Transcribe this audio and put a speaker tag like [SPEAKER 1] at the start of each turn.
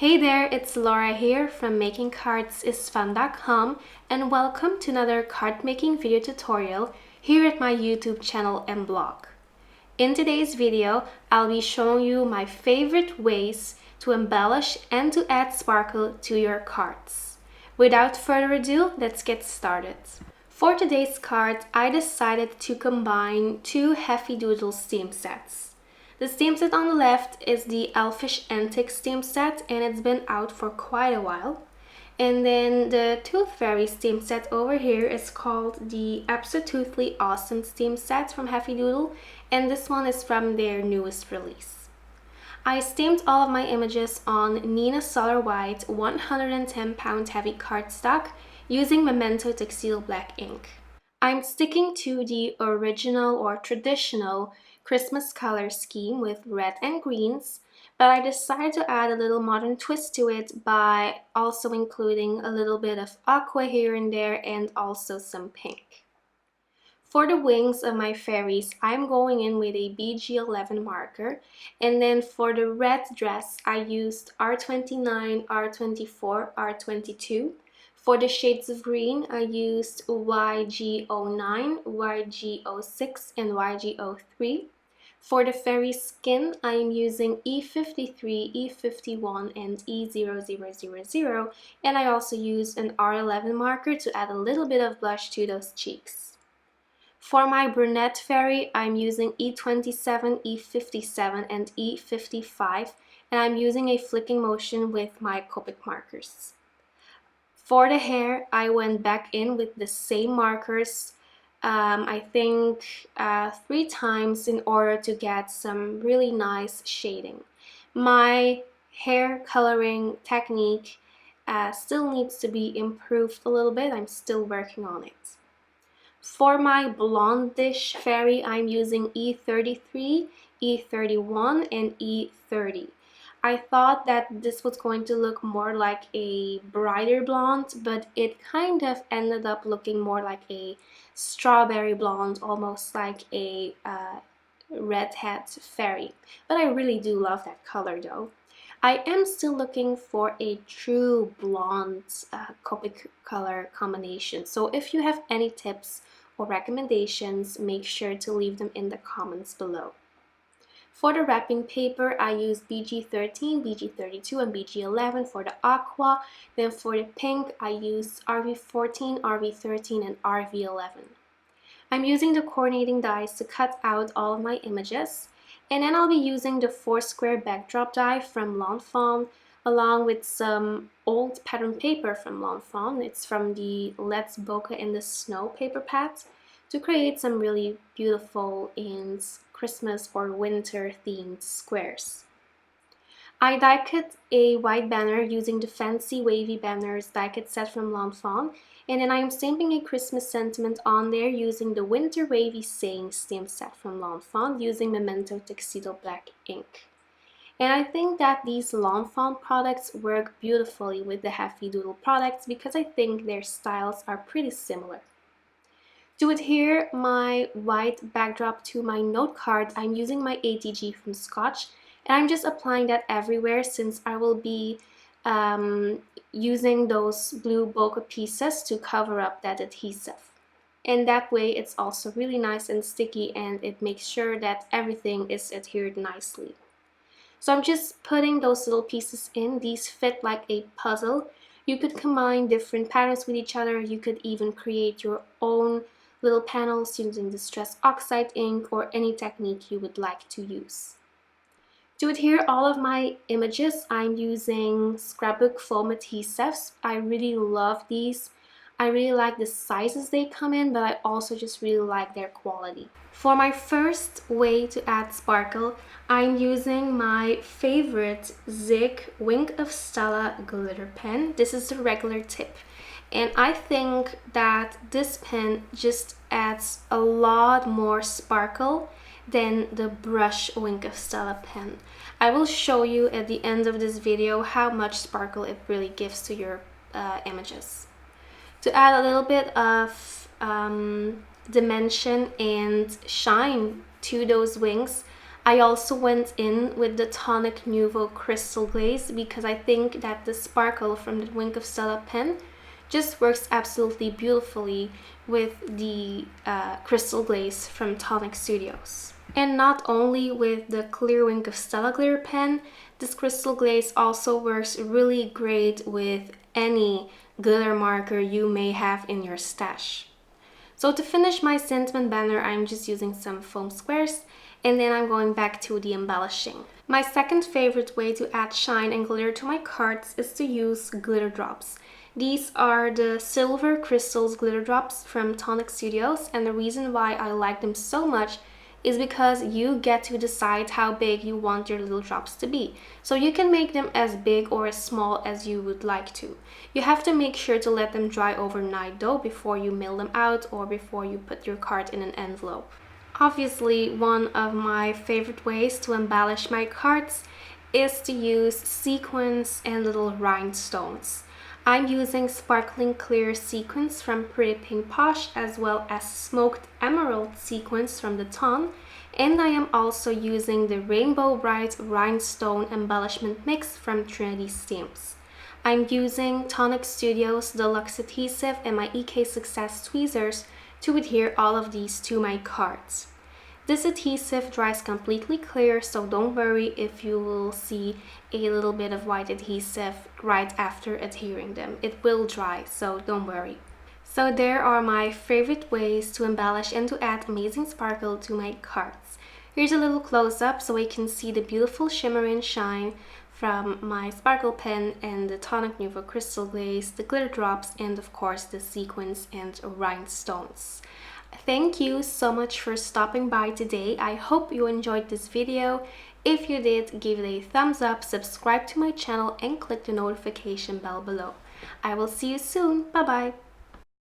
[SPEAKER 1] Hey there, it's Laura here from makingcardsisfun.com and welcome to another card making video tutorial here at my YouTube channel and blog. In today's video, I'll be showing you my favorite ways to embellish and to add sparkle to your cards. Without further ado, let's get started. For today's card, I decided to combine two Heffy Doodle steam sets. The steam set on the left is the Elfish Antics steam set, and it's been out for quite a while. And then the Tooth Fairy steam set over here is called the Absotoothly Awesome steam set from Heffy Doodle, and this one is from their newest release. I stamped all of my images on Nina Solar White 110 pound heavy cardstock using Memento Tuxedo black ink. I'm sticking to the original or traditional Christmas color scheme with red and greens, but I decided to add a little modern twist to it by also including a little bit of aqua here and there and also some pink. For the wings of my fairies, I'm going in with a BG11 marker, and then for the red dress I used R29, R24, R22. For the shades of green, I used YG09, YG06, and YG03. For the fairy skin, I am using E53, E51, and E0000, and I also used an R11 marker to add a little bit of blush to those cheeks. For my Brunette Fairy, I'm using E27, E57, and E55, and I'm using a flicking motion with my Copic markers. For the hair, I went back in with the same markers, I think 3 times in order to get some really nice shading. My hair coloring technique still needs to be improved a little bit. I'm still working on it. For my blondish fairy, I'm using E33, E31, and E30. I thought that this was going to look more like a brighter blonde, but it kind of ended up looking more like a strawberry blonde, almost like a redhead fairy. But I really do love that color though. I am still looking for a true blonde Copic color combination, so if you have any tips or recommendations, make sure to leave them in the comments below. For the wrapping paper, I used BG13, BG32, and BG11 for the aqua. Then for the pink, I used RV14, RV13, and RV11. I'm using the coordinating dies to cut out all of my images. And then I'll be using the Foursquare backdrop die from Fawn, along with some old pattern paper from Fawn. It's from the Let's Bokeh in the Snow paper pad, to create some really beautiful and Christmas or winter themed squares. I die cut a white banner using the fancy Wavy banners die cut set from Fawn, and then I am stamping a Christmas sentiment on there using the Winter Wavy Saying stamp set from Fawn using Memento Tuxedo black ink. And I think that these Fawn products work beautifully with the Heffy Doodle products because I think their styles are pretty similar. To adhere my white backdrop to my note card, I'm using my ATG from Scotch, and I'm just applying that everywhere since I will be using those blue bokeh pieces to cover up that adhesive. And that way it's also really nice and sticky, and it makes sure that everything is adhered nicely. So I'm just putting those little pieces in. These fit like a puzzle. You could combine different patterns with each other. You could even create your own little panels using Distress Oxide ink or any technique you would like to use. To adhere all of my images, I'm using Scrapbook foam adhesives. I really love these. I really like the sizes they come in, but I also just really like their quality. For my first way to add sparkle, I'm using my favorite Zig Wink of Stella glitter pen. This is the regular tip. And I think that this pen just adds a lot more sparkle than the brush Wink of Stella pen. I will show you at the end of this video how much sparkle it really gives to your images. To add a little bit of dimension and shine to those wings, I also went in with the Tonic Nuvo Crystal Glaze because I think that the sparkle from the Wink of Stella pen just works absolutely beautifully with the crystal glaze from Tonic Studios. And not only with the clear Wink of Stella glitter pen, this crystal glaze also works really great with any glitter marker you may have in your stash. So to finish my sentiment banner, I'm just using some foam squares, and then I'm going back to the embellishing. My second favorite way to add shine and glitter to my cards is to use glitter drops. These are the Silver Crystals Glitter Drops from Tonic Studios, and the reason why I like them so much is because you get to decide how big you want your little drops to be. So you can make them as big or as small as you would like to. You have to make sure to let them dry overnight though before you mail them out or before you put your card in an envelope. Obviously, one of my favorite ways to embellish my cards is to use sequins and little rhinestones. I'm using sparkling clear sequins from Pretty Pink Posh as well as smoked emerald sequins from the Ton, and I am also using the Rainbow Bright Rhinestone embellishment mix from Trinity Stamps. I'm using Tonic Studios Deluxe Adhesive and my EK Success tweezers to adhere all of these to my cards. This adhesive dries completely clear, so don't worry if you will see a little bit of white adhesive right after adhering them. It will dry, so don't worry. So there are my favorite ways to embellish and to add amazing sparkle to my cards. Here's a little close-up so we can see the beautiful shimmer and shine from my sparkle pen and the Tonic Nuvo Crystal Glaze, the glitter drops, and of course the sequins and rhinestones. Thank you so much for stopping by today. I hope you enjoyed this video. If you did, give it a thumbs up, subscribe to my channel, and click the notification bell below. I will see you soon. Bye bye.